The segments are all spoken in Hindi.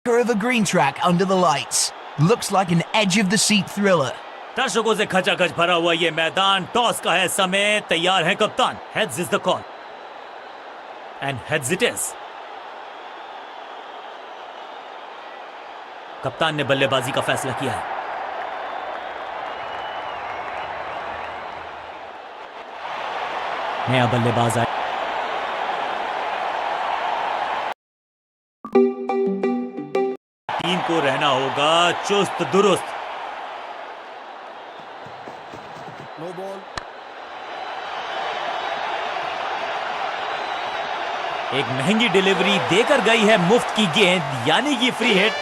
of a green track under the lights. Looks like an edge-of-the-seat thriller. दर्शकों से खचाखच भरा हुआ ये मैदान, टॉस का है समय, तैयार है कप्तान. Heads is the call. And heads it is. कप्तान ने बल्लेबाजी का फैसला किया है. नया बल्लेबाज आया. टीम को रहना होगा चुस्त दुरुस्त. No ball. एक महंगी डिलीवरी देकर गई है मुफ्त की गेंद, यानी कि फ्री हिट.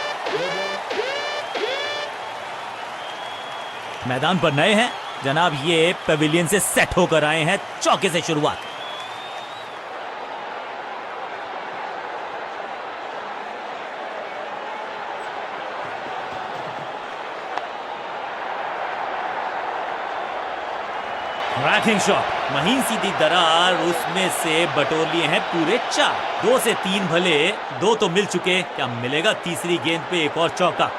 मैदान पर नए हैं जनाब, ये पेविलियन से सेट होकर आए हैं. चौके से शुरुआत. क्रैकिंग शॉट, महीन सीधी दरार, उसमें से बटोर लिए हैं पूरे 4. 2 से 3 भले, 2 तो मिल चुके. क्या मिलेगा तीसरी गेंद पे एक और चौका?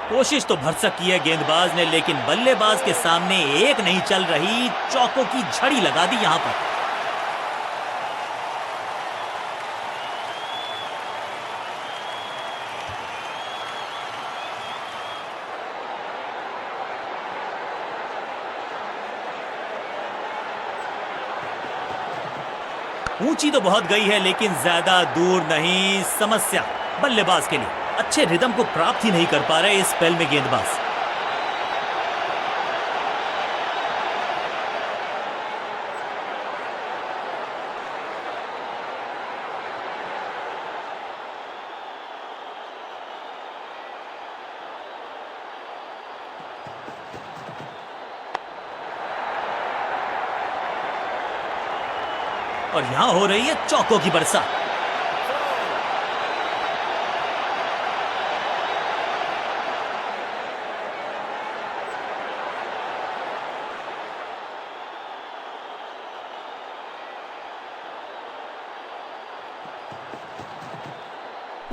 कोशिश तो भरसक की है गेंदबाज ने, लेकिन बल्लेबाज के सामने एक नहीं चल रही. चौकों की झड़ी लगा दी यहां पर. ऊंची तो बहुत गई है, लेकिन ज्यादा दूर नहीं. समस्या बल्लेबाज के लिए, अच्छे रिदम को प्राप्त ही नहीं कर पा रहे इस स्पेल में गेंदबाज. और यहां हो रही है चौकों की बरसात.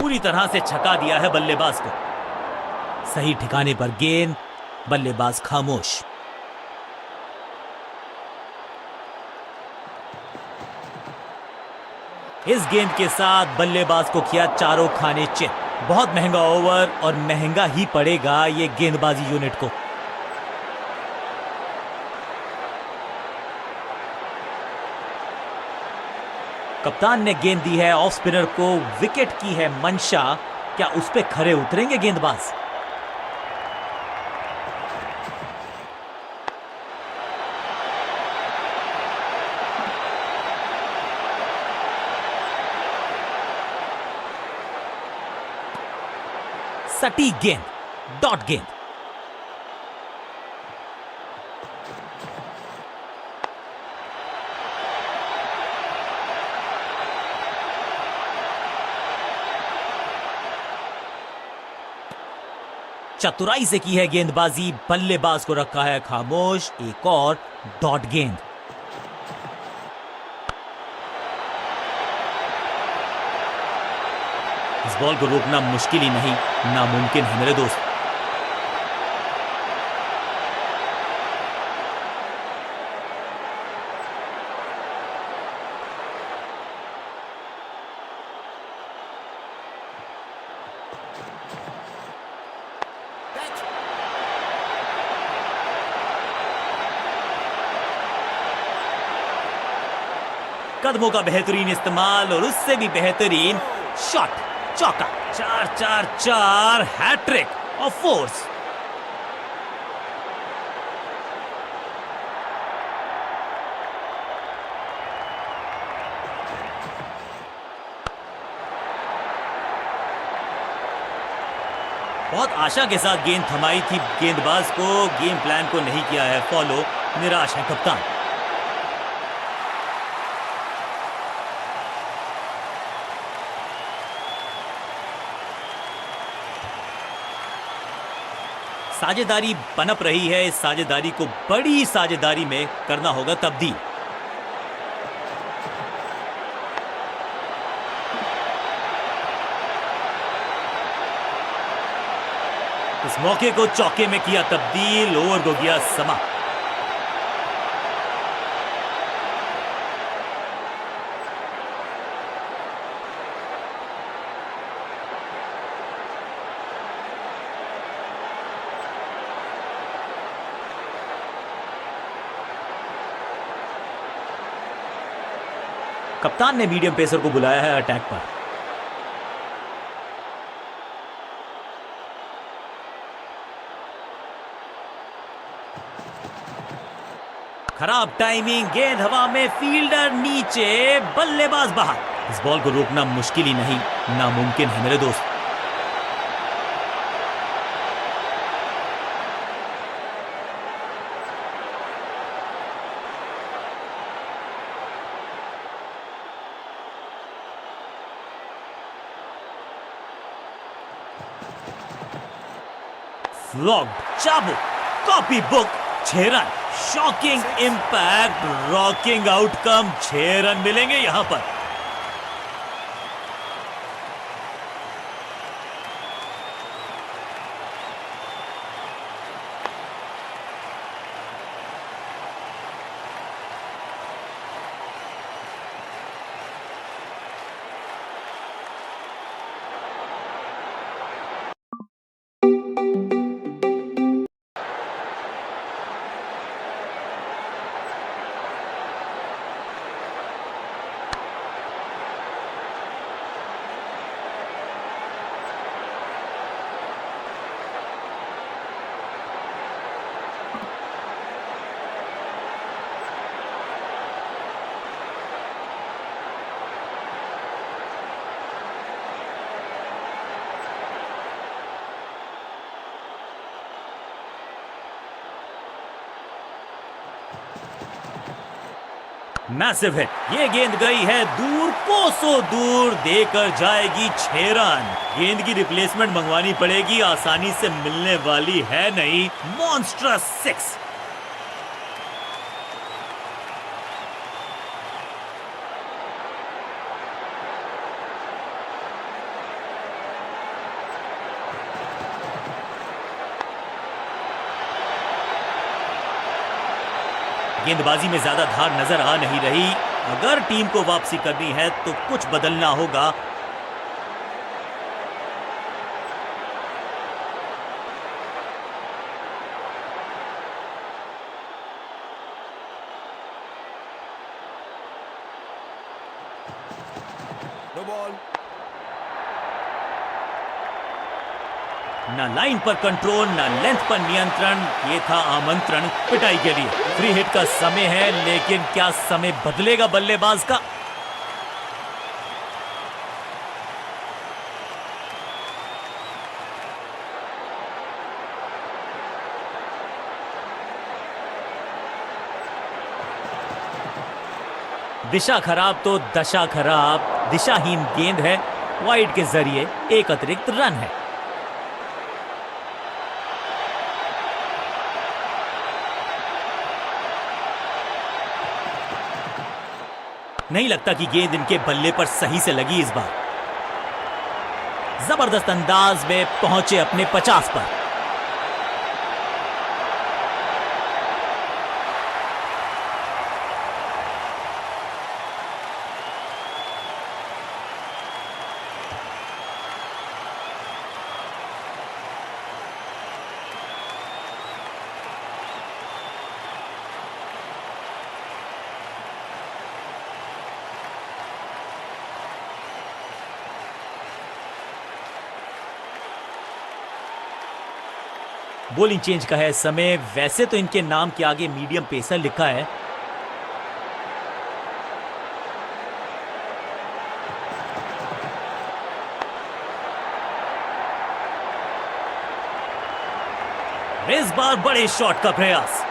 पूरी तरह से छका दिया है बल्लेबाज को. सही ठिकाने पर गेंद, बल्लेबाज खामोश. इस गेंद के साथ बल्लेबाज को किया चारों खाने चित. बहुत महंगा ओवर और महंगा ही पड़ेगा ये गेंदबाजी यूनिट को. कप्तान ने गेंद दी है ऑफ स्पिनर को. विकेट की है मंशा. क्या उस पे खरे उतरेंगे गेंदबाज? सटीक गेंद, डॉट गेंद. चतुराई से की है गेंदबाजी, बल्लेबाज को रखा है खामोश. एक और डॉट गेंद. इस बॉल को रोकना मुश्किल ही नहीं, नामुमकिन है मेरे दोस्त. कदमों का बेहतरीन इस्तेमाल और उससे भी बेहतरीन शॉट. चौका. 4-4-4, हैट्रिक ऑफ फोर्स. बहुत आशा के साथ गेंद थमाई थी गेंदबाज को. गेम प्लान को नहीं किया है फॉलो. निराश है कप्तान. साझेदारी पनप रही है, इस साझेदारी को बड़ी साझेदारी में करना होगा तब्दील। इस मौके को चौके में किया तब्दील, ओवर को किया समाप्त। कप्तान ने मीडियम पेसर को बुलाया है अटैक पर। खराब टाइमिंग, गेंद हवा में, फील्डर नीचे, बल्लेबाज बाहर। इस बॉल को रोकना मुश्किल ही नहीं, नामुमकिन है मेरे दोस्त। फ्लॉग, चाबुक, copy book, 6 run. Shocking impact, rocking outcome, 6 run मिलेंगे यहां पर। मैसिव हिट, ये गेंद गई है दूर, कोसों दूर, देकर जाएगी 6 रन। गेंद की रिप्लेसमेंट मंगवानी पड़ेगी, आसानी से मिलने वाली है नहीं। मॉन्स्ट्रस 6। गेंदबाजी में ज्यादा धार नजर आ नहीं रही। अगर टीम को वापसी करनी है तो कुछ बदलना होगा। No ball. ना लाइन पर कंट्रोल, ना लेंथ पर नियंत्रण। ये था आमंत्रण पिटाई के लिए। फ्री हिट का समय है, लेकिन क्या समय बदलेगा बल्लेबाज का? दिशा खराब तो दशा खराब। दिशाहीन गेंद है, वाइड के जरिए एक अतिरिक्त रन है। नहीं लगता कि गेंद इनके बल्ले पर सही से लगी इस बार। जबरदस्त अंदाज में पहुंचे अपने 50 पर। बॉलिंग चेंज का है समय। वैसे तो इनके नाम के आगे मीडियम पेसर लिखा है। इस बार बड़े शॉट का प्रयास।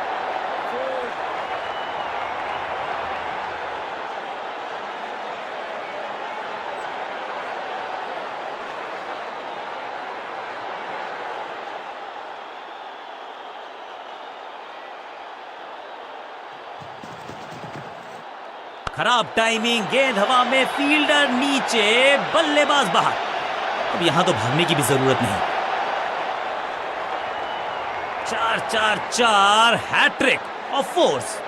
खराब टाइमिंग, गेंद हवा में, फील्डर नीचे, बल्लेबाज बाहर। अब यहां तो भागने की भी जरूरत नहीं। 4-4-4 हैट्रिक ऑफ फोर्स।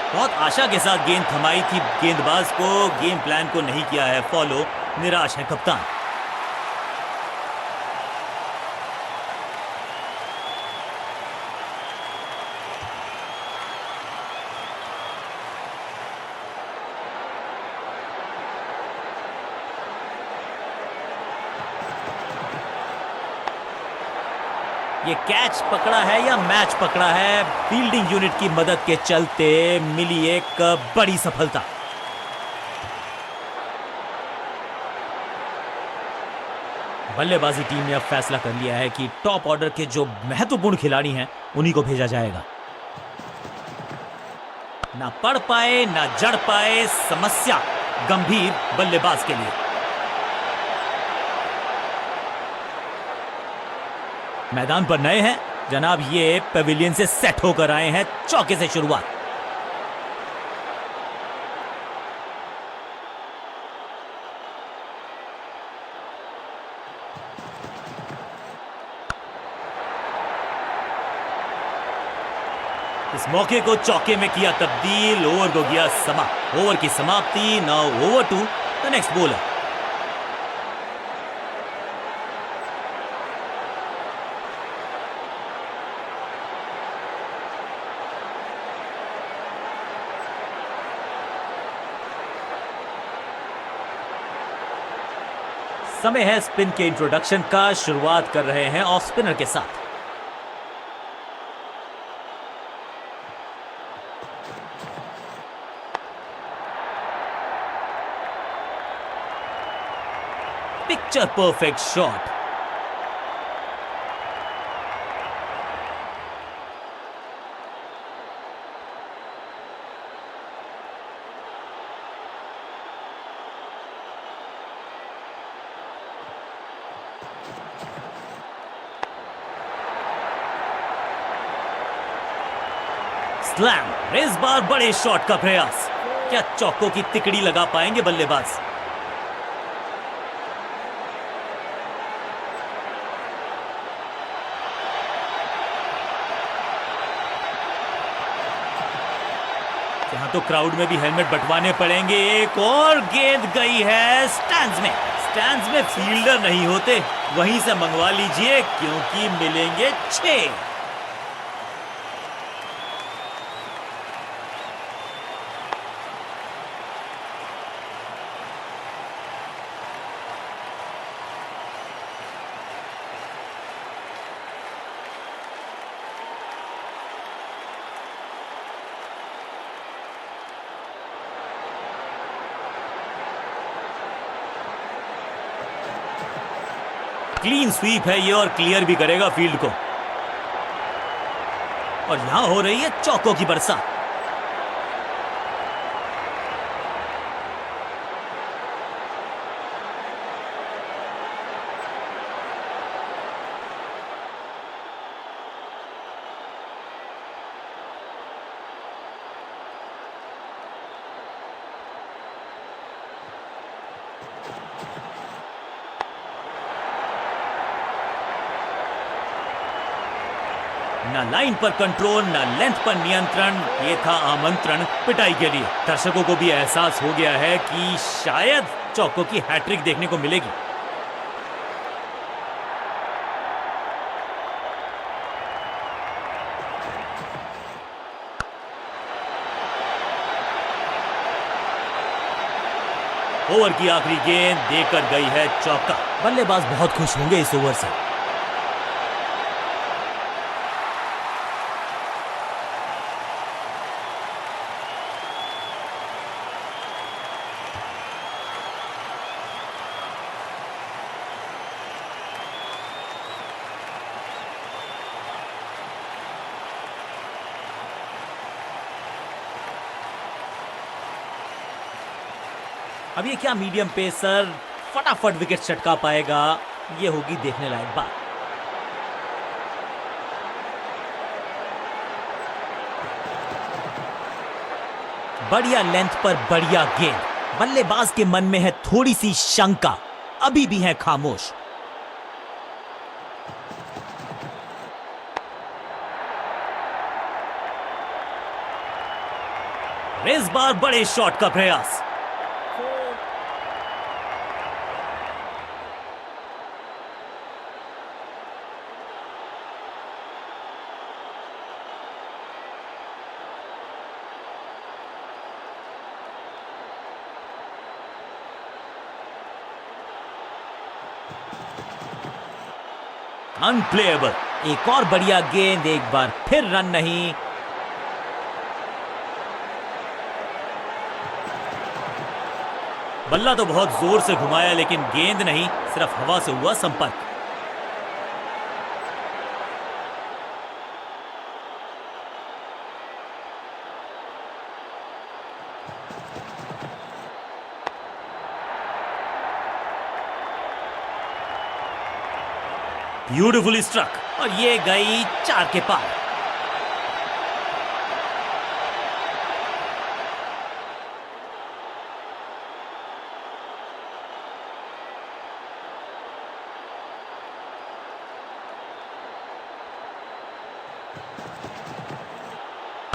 बहुत आशा के साथ गेंद थमाई थी गेंदबाज को, गेम प्लान को नहीं किया है फॉलो, निराश है कप्तान। ये कैच पकड़ा है या मैच पकड़ा है, फील्डिंग यूनिट की मदद के चलते मिली एक बड़ी सफलता। बल्लेबाजी टीम ने अब फैसला कर लिया है कि टॉप ऑर्डर के जो महत्वपूर्ण खिलाड़ी हैं उन्हीं को भेजा जाएगा। ना पढ़ पाए ना जड़ पाए, समस्या गंभीर बल्लेबाज के लिए। मैदान पर नए हैं जनाब, ये पेविलियन से सेट होकर आए हैं। चौके से शुरुआत। इस मौके को चौके में किया तब्दील, ओवर को गया समाप्त। ओवर की समाप्ति। Now over to the next bowler. समय है स्पिन के इंट्रोडक्शन का। शुरुआत कर रहे हैं ऑफ स्पिनर के साथ। Picture perfect shot. स्लैम। इस बार बड़े शॉट का प्रयास। क्या चौकों की तिकड़ी लगा पाएंगे बल्लेबाज? यहां तो क्राउड में भी हेलमेट बंटवाने पड़ेंगे। एक और गेंद गई है स्टैंड्स में। स्टैंड्स में फील्डर नहीं होते, वहीं से मंगवा लीजिए क्योंकि मिलेंगे 6। क्लीन स्वीप है ये और क्लियर भी करेगा फील्ड को। और यहां हो रही है चौकों की बरसात। ना लाइन पर कंट्रोल, ना लेंथ पर नियंत्रण। ये था आमंत्रण पिटाई के लिए। दर्शकों को भी एहसास हो गया है कि शायद चौकों की हैट्रिक देखने को मिलेगी। ओवर की आखिरी गेंद देकर गई है चौका। बल्लेबाज बहुत खुश होंगे इस ओवर से। अब ये क्या मीडियम पेसर फटाफट विकेट चटका पाएगा, ये होगी देखने लायक बात। बढ़िया लेंथ पर बढ़िया गेंद, बल्लेबाज के मन में है थोड़ी सी शंका, अभी भी है खामोश। इस बार बड़े शॉट का प्रयास, अनप्लेएबल। एक और बढ़िया गेंद, एक बार फिर रन नहीं। बल्ला तो बहुत जोर से घुमाया लेकिन गेंद नहीं, सिर्फ हवा से हुआ संपर्क। ब्यूटीफुली स्ट्रक और ये गई 4 के पार।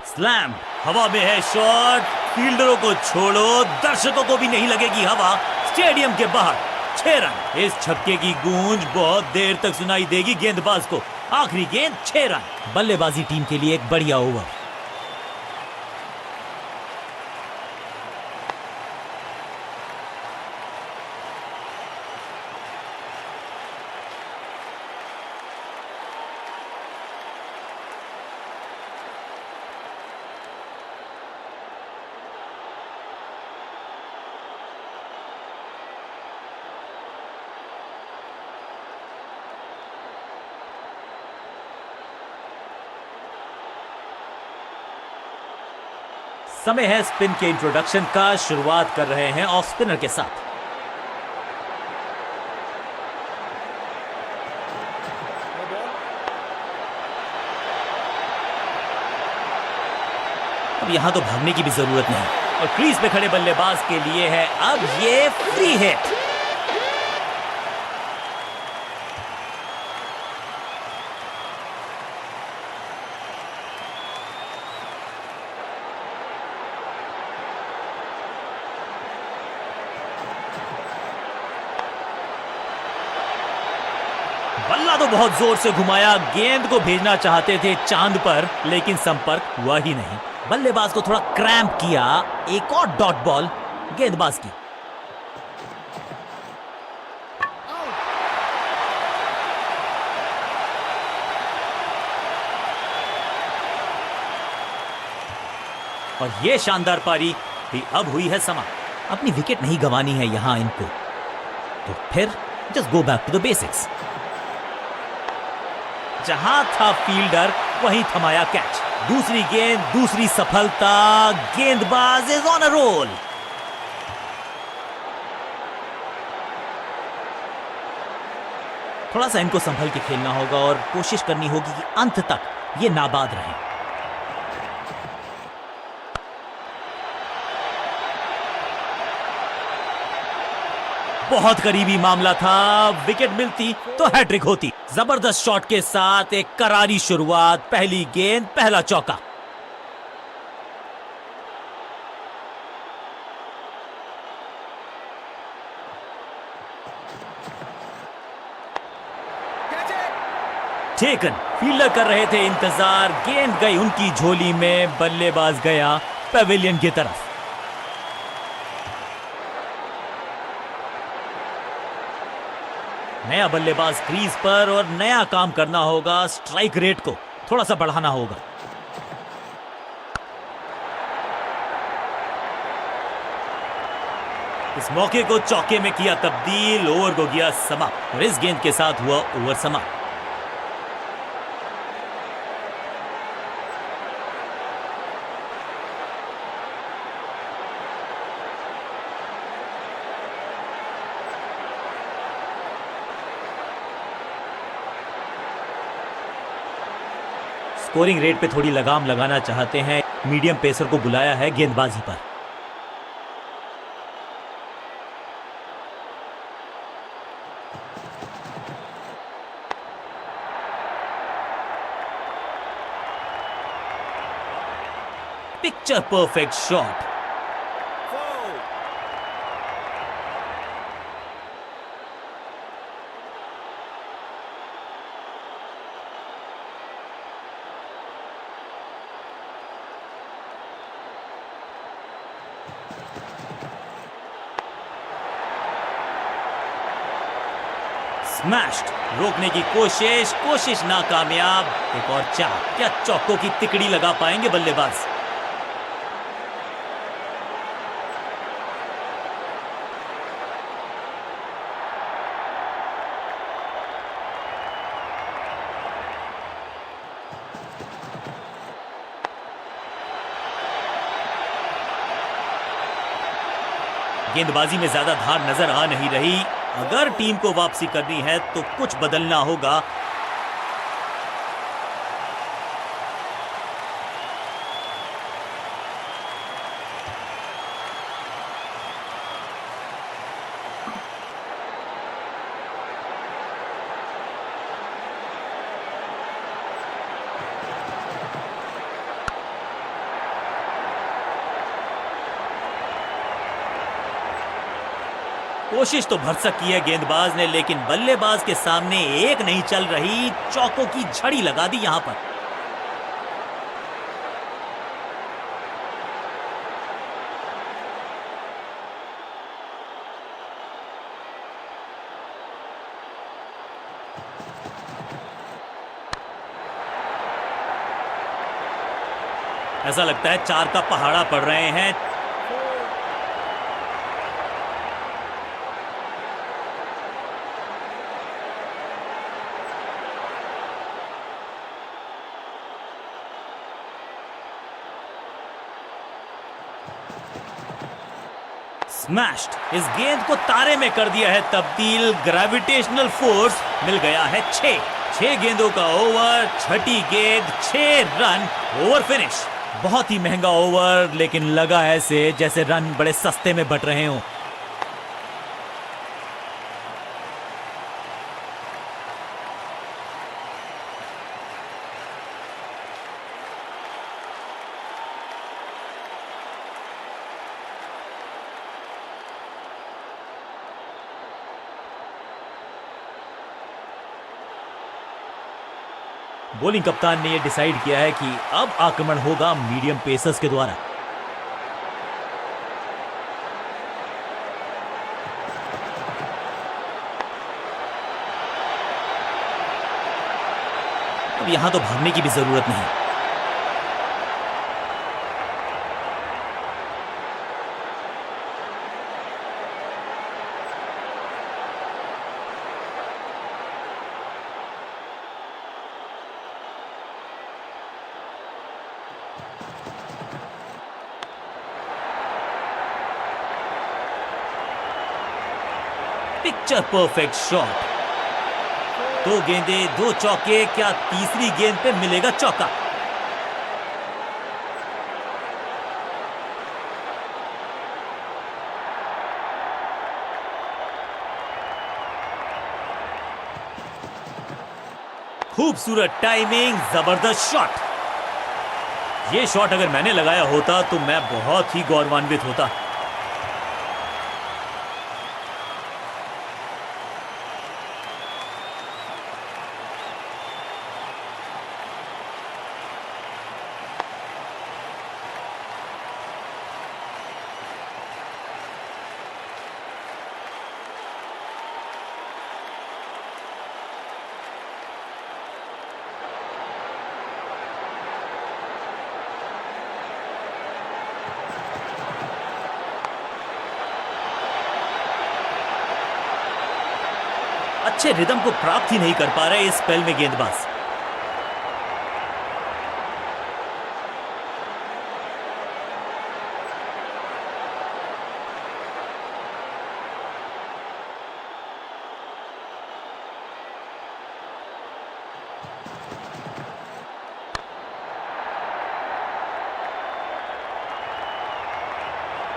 स्लैम, हवा में है शॉट, फील्डरों को छोड़ो, दर्शकों को भी नहीं लगेगी हवा। स्टेडियम के बाहर 6 रन। इस छक्के की गूंज बहुत देर तक सुनाई देगी गेंदबाज को। आखिरी गेंद 6 रन। बल्लेबाजी टीम के लिए एक बढ़िया ओवर। समय है स्पिन के इंट्रोडक्शन का। शुरुआत कर रहे हैं ऑफ स्पिनर के साथ। अब यहां तो भागने की भी जरूरत नहीं और क्रीज पे खड़े बल्लेबाज के लिए है अब ये फ्री हिट। बल्ला तो बहुत जोर से घुमाया, गेंद को भेजना चाहते थे चांद पर लेकिन संपर्क हुआ ही नहीं। बल्लेबाज को थोड़ा क्रैम्प किया। एक और डॉट बॉल गेंदबाज की। और ये शानदार पारी भी अब हुई है समाप्त। अपनी विकेट नहीं गंवानी है यहां इनको, तो फिर just go back to the basics. जहां था फील्डर वहीं थमाया कैच। दूसरी गेंद, दूसरी सफलता, गेंदबाज इज ऑन अ रोल। थोड़ा सा इनको संभल के खेलना होगा और कोशिश करनी होगी कि अंत तक ये नाबाद रहें। बहुत करीबी मामला था, विकेट मिलती तो हैट्रिक होती। जबरदस्त शॉट के साथ एक करारी शुरुआत, पहली गेंद पहला चौका। टेकन, फील्डर कर रहे थे इंतजार, गेंद गई उनकी झोली में, बल्लेबाज गया पेविलियन की तरफ। नया बल्लेबाज क्रीज पर और नया काम करना होगा। स्ट्राइक रेट को थोड़ा सा बढ़ाना होगा। इस मौके को चौके में किया तब्दील, ओवर को किया समाप्त और इस गेंद के साथ हुआ ओवर समाप्त। स्कोरिंग रेट पे थोड़ी लगाम लगाना चाहते हैं, मीडियम पेसर को बुलाया है गेंदबाजी पर। Picture perfect shot. Foul. Smashed. रोकने की कोशिश नाकामयाब। एक और चार। क्या चौकों की तिकड़ी लगा पाएंगे बल्लेबाज? गेंदबाजी में ज्यादा धार नजर आ नहीं रही। अगर टीम को वापसी करनी है तो कुछ बदलना होगा। कोशिश तो भरसक की है गेंदबाज ने, लेकिन बल्लेबाज के सामने एक नहीं चल रही। चौकों की झड़ी लगा दी यहां पर। ऐसा लगता है चार का पहाड़ा पड़ रहे हैं। स्मैश्ड। इस गेंद को तारे में कर दिया है तब्दील। ग्रेविटेशनल फोर्स मिल गया है 6 गेंदों का ओवर, छठी गेंद 6 रन, ओवर फिनिश। बहुत ही महंगा ओवर, लेकिन लगा ऐसे जैसे रन बड़े सस्ते में बट रहे हों। बॉलिंग कप्तान ने यह डिसाइड किया है कि अब आक्रमण होगा मीडियम पेसर्स के द्वारा। अब यहां तो भागने की भी जरूरत नहीं। Picture perfect shot. 2 गेंदें 2 चौके। क्या तीसरी गेंद पे मिलेगा चौका? खूबसूरत टाइमिंग, जबरदस्त शॉट। ये शॉट अगर मैंने लगाया होता तो मैं बहुत ही गौरवान्वित होता। अच्छे रिदम को प्राप्त ही नहीं कर पा रहे इस स्पेल में गेंदबाज।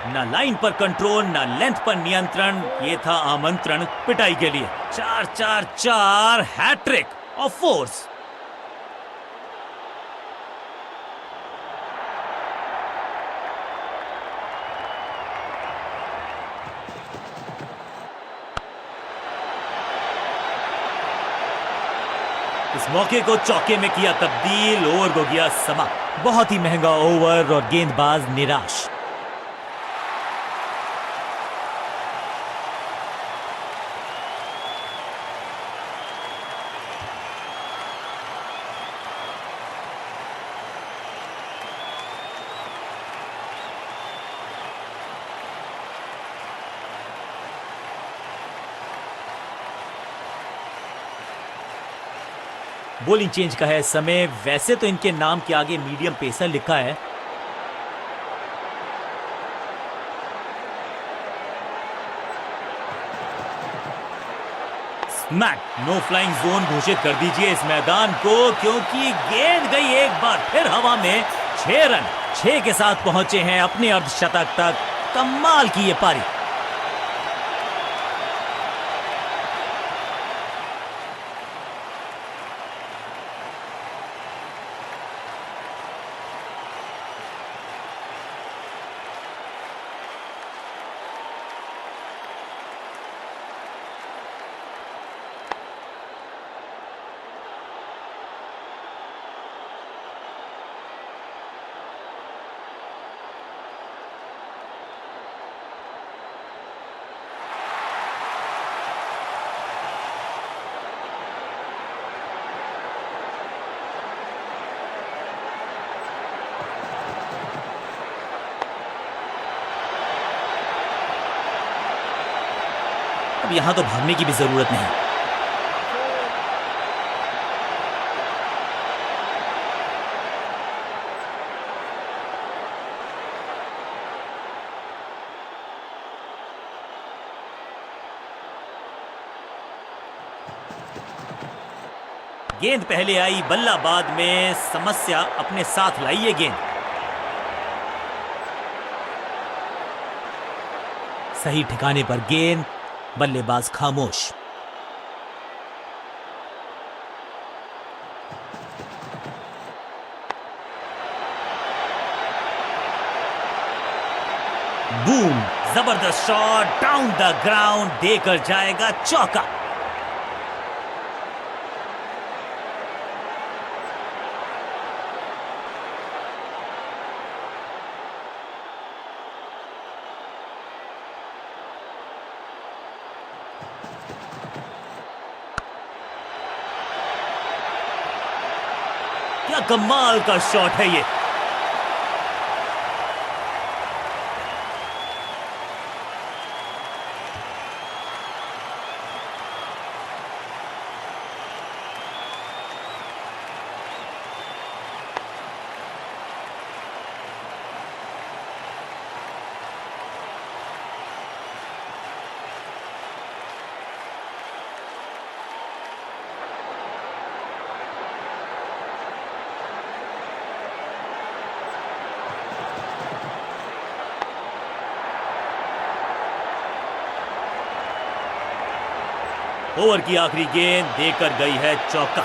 ना लाइन पर कंट्रोल, ना लेंथ पर नियंत्रण। ये था आमंत्रण पिटाई के लिए। 4-4-4 हैट्रिक ऑफ फोर्स। इस मौके को चौके में किया तब्दील, ओवर को गया समाप्त। बहुत ही महंगा ओवर और गेंदबाज निराश। बॉलिंग चेंज का है समय। वैसे तो इनके नाम के आगे मीडियम पेसर लिखा है। स्मैक, नो फ्लाइंग जोन घोषित कर दीजिए इस मैदान को, क्योंकि गेंद गई एक बार फिर हवा में। 6 रन 6 के साथ पहुंचे हैं अपने अर्धशतक तक। कमाल की ये पारी। अब यहां तो भागने की भी जरूरत नहीं। गेंद पहले आई, बल्ला बाद में। समस्या अपने साथ लाई ये गेंद। सही ठिकाने पर गेंद, बल्लेबाज खामोश। बूम, जबरदस्त शॉट डाउन द ग्राउंड, देकर जाएगा चौका। क्या कमाल का शॉट है ये। ओवर की आखिरी गेंद देकर गई है चौका।